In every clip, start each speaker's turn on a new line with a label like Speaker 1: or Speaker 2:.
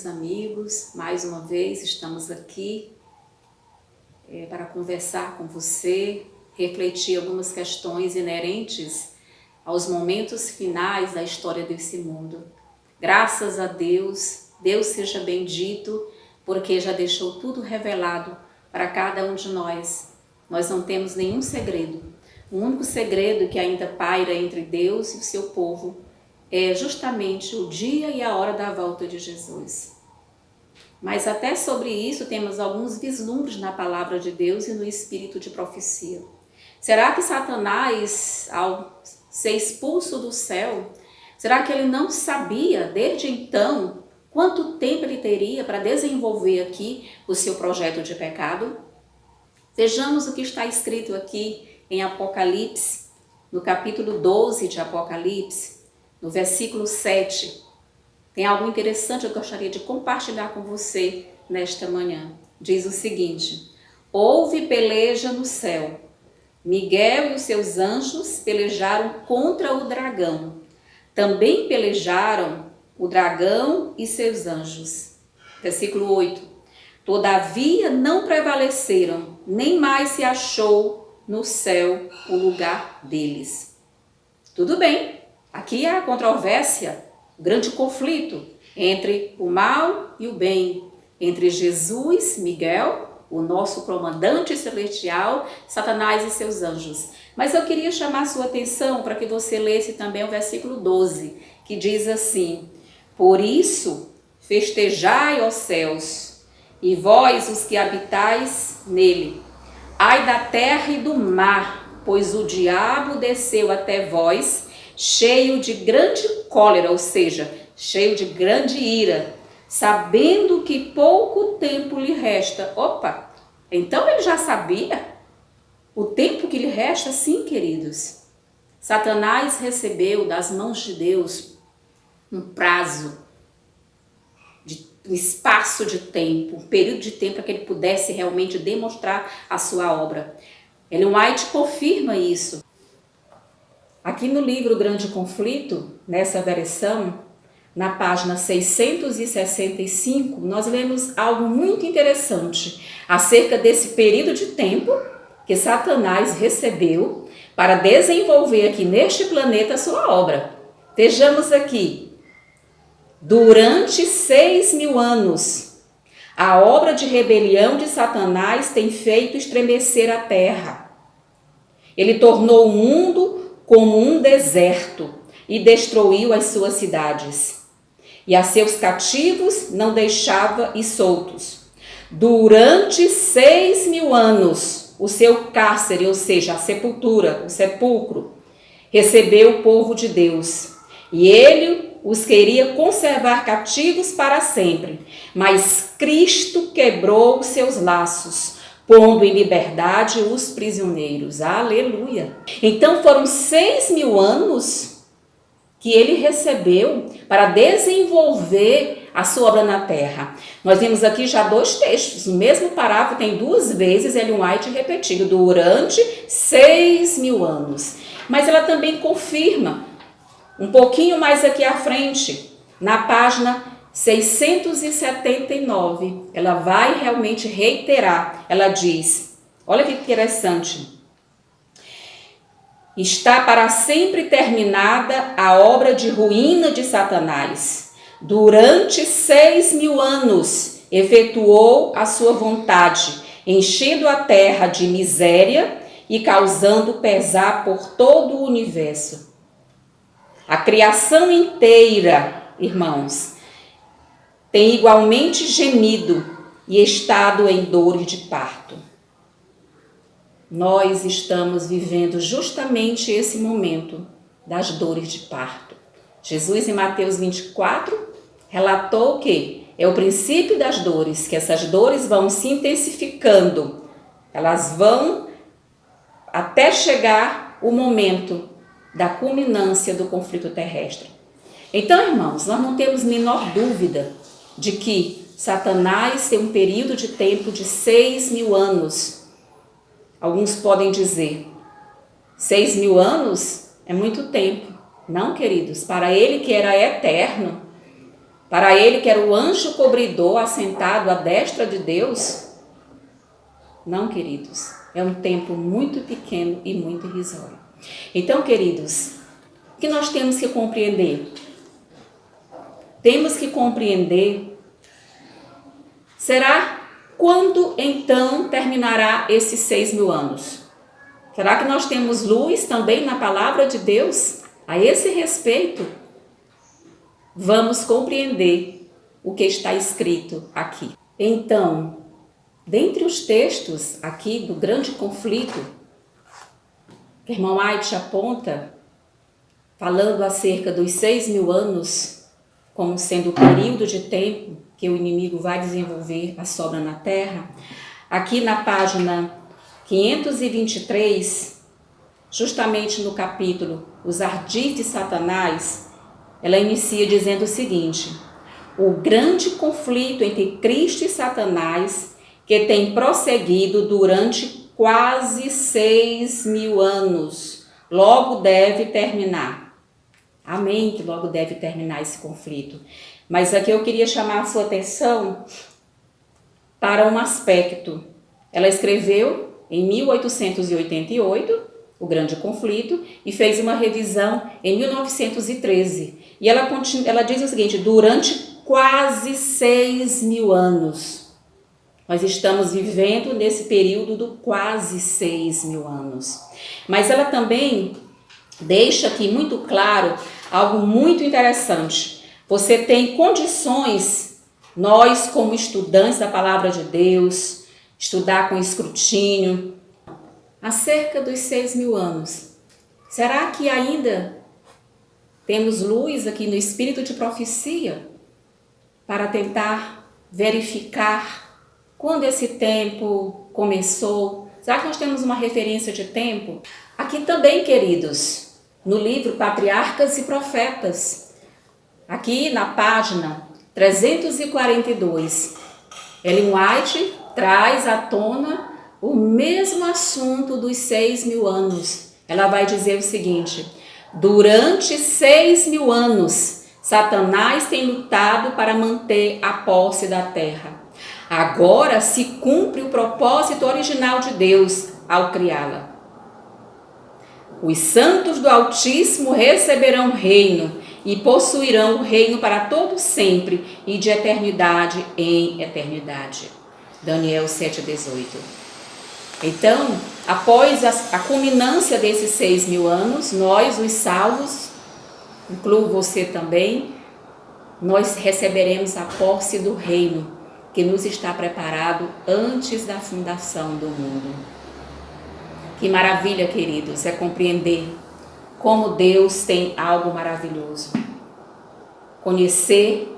Speaker 1: queridos amigos, mais uma vez estamos aqui para conversar com você, refletir algumas questões inerentes aos momentos finais da história desse mundo. Graças a Deus, Deus seja bendito, porque já deixou tudo revelado para cada um de nós. Nós não temos nenhum segredo. O único segredo que ainda paira entre Deus e o seu povo é justamente o dia e a hora da volta de Jesus. Mas até sobre isso temos alguns vislumbres na palavra de Deus e no espírito de profecia. Será que Satanás, ao ser expulso do céu, será que ele não sabia desde então quanto tempo ele teria para desenvolver aqui o seu projeto de pecado? Vejamos o que está escrito aqui em Apocalipse, no capítulo 12 de Apocalipse, no versículo 7, tem algo interessante que eu gostaria de compartilhar com você nesta manhã. Diz o seguinte: houve peleja no céu. Miguel e os seus anjos pelejaram contra o dragão. Também pelejaram o dragão e seus anjos. Versículo 8. Todavia não prevaleceram, nem mais se achou no céu o lugar deles. Tudo bem. Aqui há a controvérsia, o grande conflito entre o mal e o bem, entre Jesus, Miguel, o nosso comandante celestial, Satanás e seus anjos. Mas eu queria chamar a sua atenção para que você lesse também o versículo 12, que diz assim: por isso festejai, ó céus, e vós os que habitais nele. Ai da terra e do mar, pois o diabo desceu até vós, cheio de grande cólera, ou seja, cheio de grande ira, sabendo que pouco tempo lhe resta. Opa, então ele já sabia o tempo que lhe resta? Sim, queridos. Satanás recebeu das mãos de Deus um prazo, um espaço de tempo, um período de tempo para que ele pudesse realmente demonstrar a sua obra. Ellen White confirma isso. Aqui no livro Grande Conflito, nessa versão, na página 665, nós lemos algo muito interessante acerca desse período de tempo que Satanás recebeu para desenvolver aqui neste planeta a sua obra. Vejamos aqui: durante 6.000 anos, a obra de rebelião de Satanás tem feito estremecer a terra. Ele tornou o mundo como um deserto e destruiu as suas cidades. E a seus cativos não deixava ir soltos. Durante 6.000 anos, o seu cárcere, ou seja, a sepultura, o sepulcro, recebeu o povo de Deus. E ele os queria conservar cativos para sempre. Mas Cristo quebrou os seus laços, pondo em liberdade os prisioneiros. Aleluia! Então foram 6.000 anos que ele recebeu para desenvolver a sua obra na terra. Nós vimos aqui já dois textos, o mesmo parágrafo tem duas vezes Ellen White repetido, durante 6.000 anos. Mas ela também confirma, um pouquinho mais aqui à frente, na página 679, ela vai realmente reiterar. Ela diz, olha que interessante: está para sempre terminada a obra de ruína de Satanás. Durante 6.000 anos efetuou a sua vontade, enchendo a terra de miséria e causando pesar por todo o universo. A criação inteira, irmãos, tem igualmente gemido e estado em dores de parto. Nós estamos vivendo justamente esse momento das dores de parto. Jesus, em Mateus 24, relatou que é o princípio das dores, que essas dores vão se intensificando. Elas vão até chegar o momento da culminância do conflito terrestre. Então, irmãos, nós não temos menor dúvida de que Satanás tem um período de tempo de 6.000 anos. Alguns podem dizer, 6.000 anos é muito tempo. Não, queridos, para ele que era eterno, Para ele que era o anjo cobridor assentado à destra de Deus? Não, queridos. É um tempo muito pequeno e muito irrisório. Então, queridos, o que nós temos que compreender? Temos que compreender, será quando então terminará esses 6.000 anos? Será que nós temos luz também na palavra de Deus? A esse respeito, vamos compreender o que está escrito aqui. Então, dentre os textos aqui do grande conflito, que o irmão White aponta, falando acerca dos 6.000 anos, como sendo o período de tempo que o inimigo vai desenvolver a sobra na terra, aqui na página 523, justamente no capítulo Os Ardis de Satanás, ela inicia dizendo o seguinte: o grande conflito entre Cristo e Satanás, que tem prosseguido durante quase 6.000 anos, logo deve terminar. Amém, que logo deve terminar esse conflito. Mas aqui eu queria chamar a sua atenção para um aspecto. Ela escreveu em 1888, o grande conflito, e fez uma revisão em 1913. E ela diz o seguinte: durante quase 6.000 anos. Nós estamos vivendo nesse período do quase 6.000 anos. Mas ela também deixa aqui muito claro algo muito interessante. Você tem condições, nós como estudantes da palavra de Deus, estudar com escrutínio, acerca dos 6.000 anos. Será que ainda temos luz aqui no espírito de profecia para tentar verificar quando esse tempo começou? Será que nós temos uma referência de tempo? Aqui também, queridos, no livro Patriarcas e Profetas, aqui na página 342, Ellen White traz à tona o mesmo assunto dos 6.000 anos. Ela vai dizer o seguinte: durante 6.000 anos, Satanás tem lutado para manter a posse da terra. Agora se cumpre o propósito original de Deus ao criá-la. Os santos do Altíssimo receberão reino e possuirão o reino para todo sempre e de eternidade em eternidade. Daniel 7,18. Então, após a culminância desses 6.000 anos, nós, os salvos, incluo você também, nós receberemos a posse do reino que nos está preparado antes da fundação do mundo. Que maravilha, queridos, é compreender como Deus tem algo maravilhoso. Conhecer,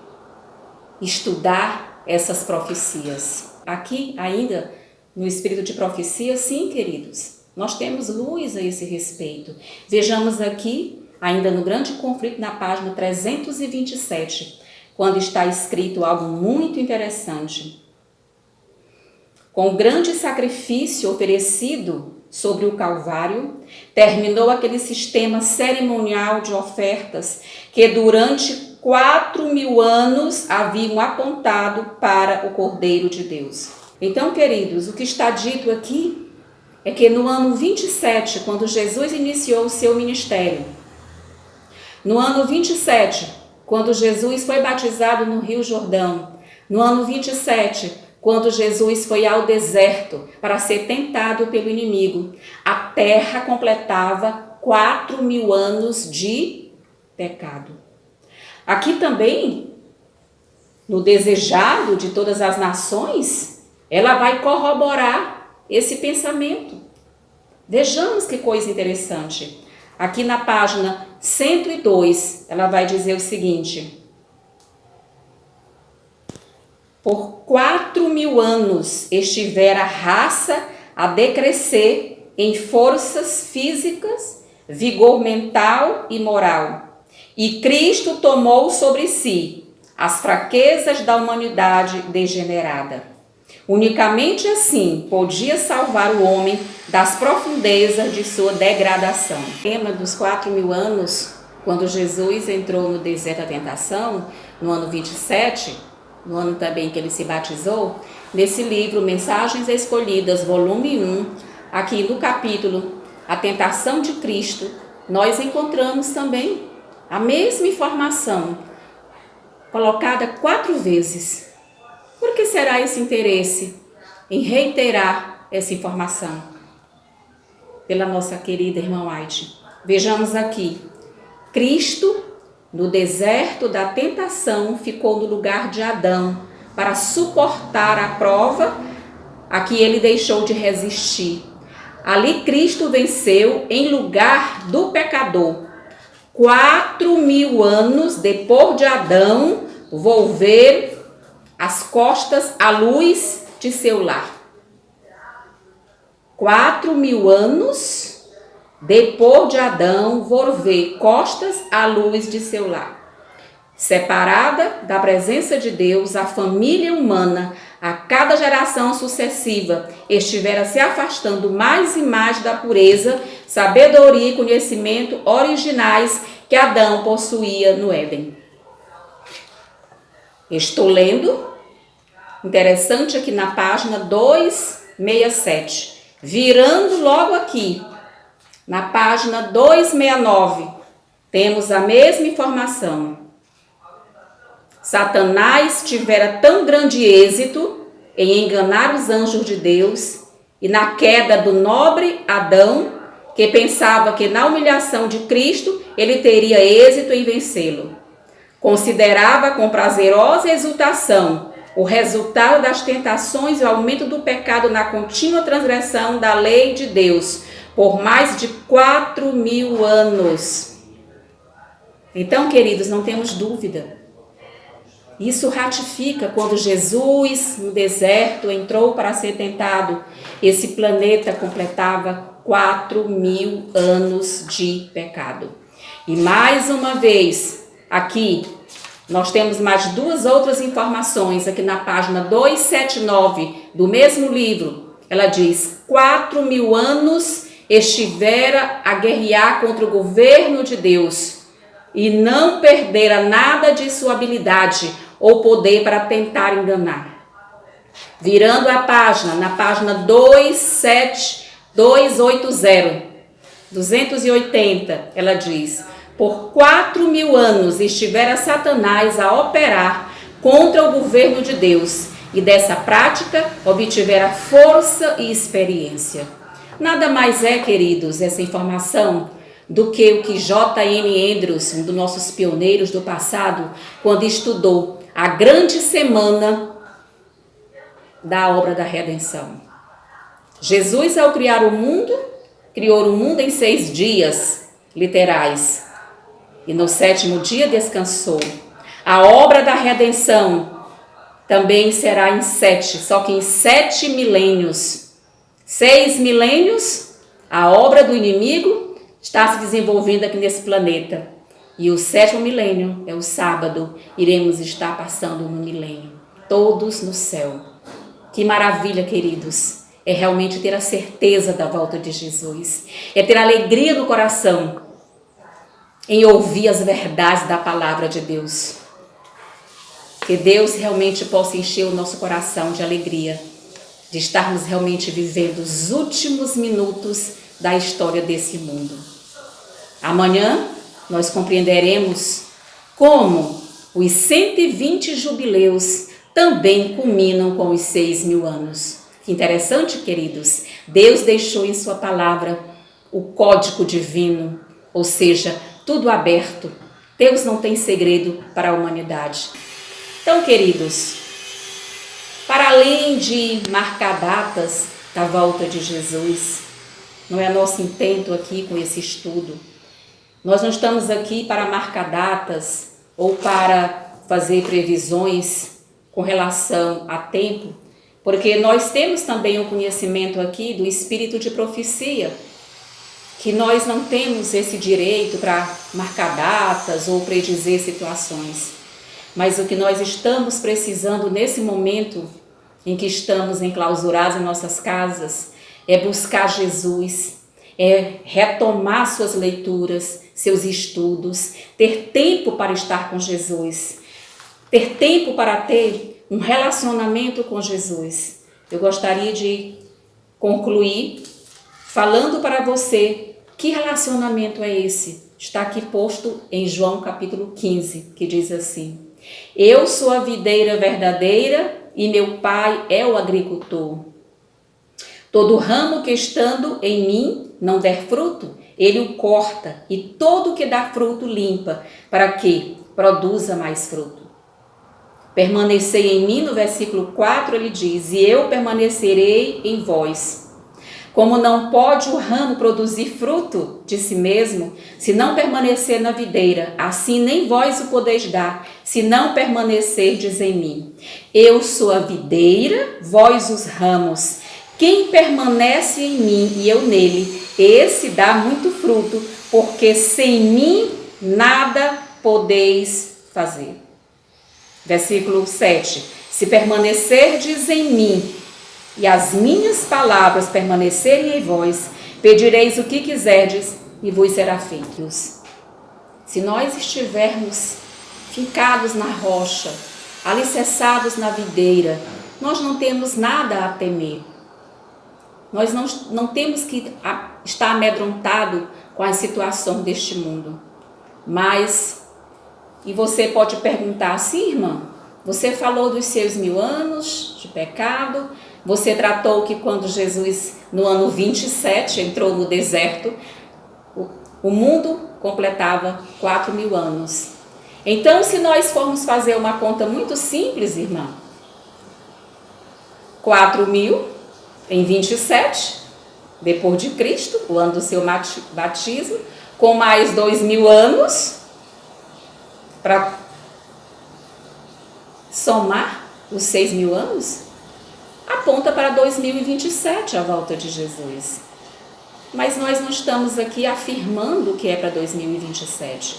Speaker 1: estudar essas profecias. Aqui ainda no espírito de profecia, sim, queridos, nós temos luz a esse respeito. Vejamos aqui, ainda no grande conflito, na página 327, quando está escrito algo muito interessante. Com o grande sacrifício oferecido sobre o Calvário, terminou aquele sistema cerimonial de ofertas que durante 4.000 anos haviam apontado para o Cordeiro de Deus. Então, queridos, o que está dito aqui é que no ano 27, quando Jesus iniciou o seu ministério, no ano 27, quando Jesus foi batizado no Rio Jordão, no ano 27, quando Jesus foi ao deserto para ser tentado pelo inimigo, a terra completava 4.000 anos de pecado. Aqui também, no desejado de todas as nações, ela vai corroborar esse pensamento. Vejamos que coisa interessante. Aqui na página 102, ela vai dizer o seguinte: por 4.000 anos estivera a raça a decrescer em forças físicas, vigor mental e moral. E Cristo tomou sobre si as fraquezas da humanidade degenerada. Unicamente assim podia salvar o homem das profundezas de sua degradação. O tema dos 4.000 anos Quando Jesus entrou no deserto da tentação, no ano 27, no ano também que ele se batizou, nesse livro Mensagens Escolhidas, volume 1, aqui no capítulo A Tentação de Cristo, nós encontramos também a mesma informação, colocada 4 vezes. Por que será esse interesse em reiterar essa informação? Pela nossa querida irmã White. Vejamos aqui. Cristo, no deserto da tentação, ficou no lugar de Adão para suportar a prova a que ele deixou de resistir. Ali Cristo venceu em lugar do pecador. 4.000 anos depois de Adão volver as costas à luz de seu lar. 4.000 anos depois de Adão volver costas à luz de seu lar. Separada da presença de Deus, a família humana, a cada geração sucessiva, estivera se afastando mais e mais da pureza, sabedoria e conhecimento originais que Adão possuía no Éden. Estou lendo, interessante aqui na página 267, virando logo aqui, na página 269, temos a mesma informação. Satanás tivera tão grande êxito em enganar os anjos de Deus e na queda do nobre Adão, que pensava que na humilhação de Cristo ele teria êxito em vencê-lo. Considerava com prazerosa exultação o resultado das tentações e o aumento do pecado na contínua transgressão da lei de Deus por mais de 4.000 anos. Então, queridos, não temos dúvida. Isso ratifica quando Jesus, no deserto, entrou para ser tentado. Esse planeta completava 4.000 anos de pecado. E mais uma vez, aqui, nós temos mais 2 outras informações, aqui na página 279 do mesmo livro. Ela diz, 4.000 anos estivera a guerrear contra o governo de Deus e não perdera nada de sua habilidade ou poder para tentar enganar. Virando a página, na página 280, ela diz, por 4.000 anos estivera Satanás a operar contra o governo de Deus e dessa prática obtivera força e experiência. Nada mais é, queridos, essa informação do que o que J.M. Andrews, um dos nossos pioneiros do passado, quando estudou a grande semana da obra da redenção. Jesus, ao criar o mundo, criou o mundo em 6 dias literais e no 7º dia descansou. A obra da redenção também será em 7, só que em 7 milênios. 6 milênios, a obra do inimigo está se desenvolvendo aqui nesse planeta. E o 7º milênio é o sábado, iremos estar passando no milênio, todos no céu. Que maravilha, queridos, é realmente ter a certeza da volta de Jesus, é ter alegria no coração em ouvir as verdades da palavra de Deus. Que Deus realmente possa encher o nosso coração de alegria, de estarmos realmente vivendo os últimos minutos da história desse mundo. Amanhã nós compreenderemos como os 120 jubileus também culminam com os 6.000 anos. Que interessante, queridos. Deus deixou em sua palavra o código divino, ou seja, tudo aberto. Deus não tem segredo para a humanidade. Então, queridos, para além de marcar datas da volta de Jesus, não é nosso intento aqui com esse estudo. Nós não estamos aqui para marcar datas ou para fazer previsões com relação a tempo, porque nós temos também um conhecimento aqui do espírito de profecia, que nós não temos esse direito para marcar datas ou predizer situações. Mas o que nós estamos precisando nesse momento em que estamos enclausurados em nossas casas é buscar Jesus, é retomar suas leituras, seus estudos, ter tempo para estar com Jesus, ter tempo para ter um relacionamento com Jesus. Eu gostaria de concluir falando para você que relacionamento é esse. Está aqui posto em João capítulo 15, que diz assim: eu sou a videira verdadeira e meu pai é o agricultor. Todo ramo que estando em mim não der fruto, ele o corta, e todo que dá fruto limpa, para que produza mais fruto. Permanecei em mim, no versículo 4 ele diz: e eu permanecerei em vós. Como não pode o ramo produzir fruto de si mesmo, se não permanecer na videira, assim nem vós o podeis dar, se não permanecerdes em mim. Eu sou a videira, vós os ramos. Quem permanece em mim e eu nele, esse dá muito fruto, porque sem mim nada podeis fazer. Versículo 7. Se permanecerdes em mim e as minhas palavras permanecerem em vós, pedireis o que quiserdes e vos será feito. Se nós estivermos fincados na rocha, alicerçados na videira, nós não temos nada a temer. Nós não temos que estar amedrontado com a situação deste mundo. Mas, e você pode perguntar assim, irmã, você falou dos seus 1000 anos de pecado, você tratou que quando Jesus, no ano 27, entrou no deserto, o mundo completava 4000 anos. Então, se nós formos fazer uma conta muito simples, irmã, 4000 em 27, depois de Cristo, o ano do seu batismo, com mais 2000 anos, para somar os 6000 anos, aponta para 2027 a volta de Jesus. Mas nós não estamos aqui afirmando que é para 2027.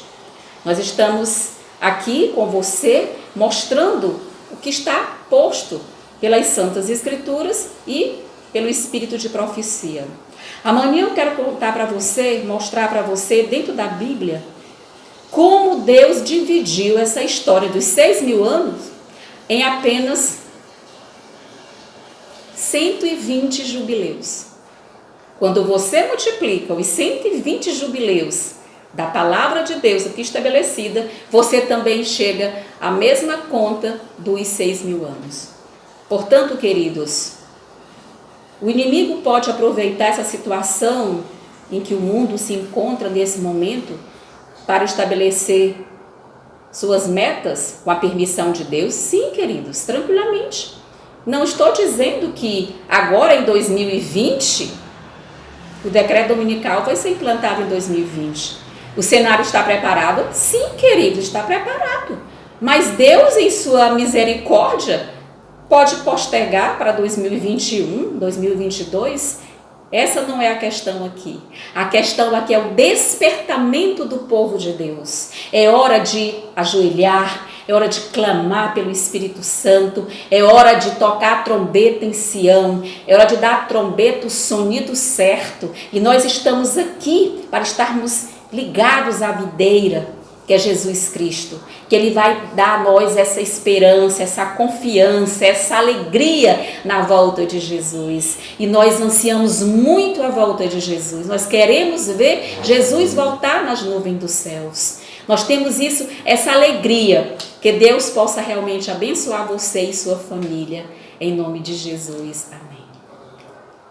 Speaker 1: Nós estamos aqui com você mostrando o que está posto pelas Santas Escrituras e pelo Espírito de profecia. Amanhã eu quero contar para você, mostrar para você dentro da Bíblia, como Deus dividiu essa história dos 6000 anos em apenas 120 jubileus. Quando você multiplica os 120 jubileus da palavra de Deus aqui estabelecida, você também chega à mesma conta dos 6000 anos. Portanto, queridos, o inimigo pode aproveitar essa situação em que o mundo se encontra nesse momento para estabelecer suas metas com a permissão de Deus? Sim, queridos, tranquilamente. Não estou dizendo que agora em 2020 o decreto dominical vai ser implantado em 2020. O cenário está preparado? Sim, querido, está preparado. Mas Deus, em sua misericórdia, pode postergar para 2021, 2022? Essa não é a questão aqui. A questão aqui é o despertamento do povo de Deus. É hora de ajoelhar, é hora de clamar pelo Espírito Santo, é hora de tocar a trombeta em Sião, é hora de dar a trombeta, o sonido certo. E nós estamos aqui para estarmos ligados à videira, que é Jesus Cristo, que Ele vai dar a nós essa esperança, essa confiança, essa alegria na volta de Jesus. E nós ansiamos muito a volta de Jesus. Nós queremos ver Jesus voltar nas nuvens dos céus. Nós temos isso, essa alegria, que Deus possa realmente abençoar você e sua família. Em nome de Jesus. Amém.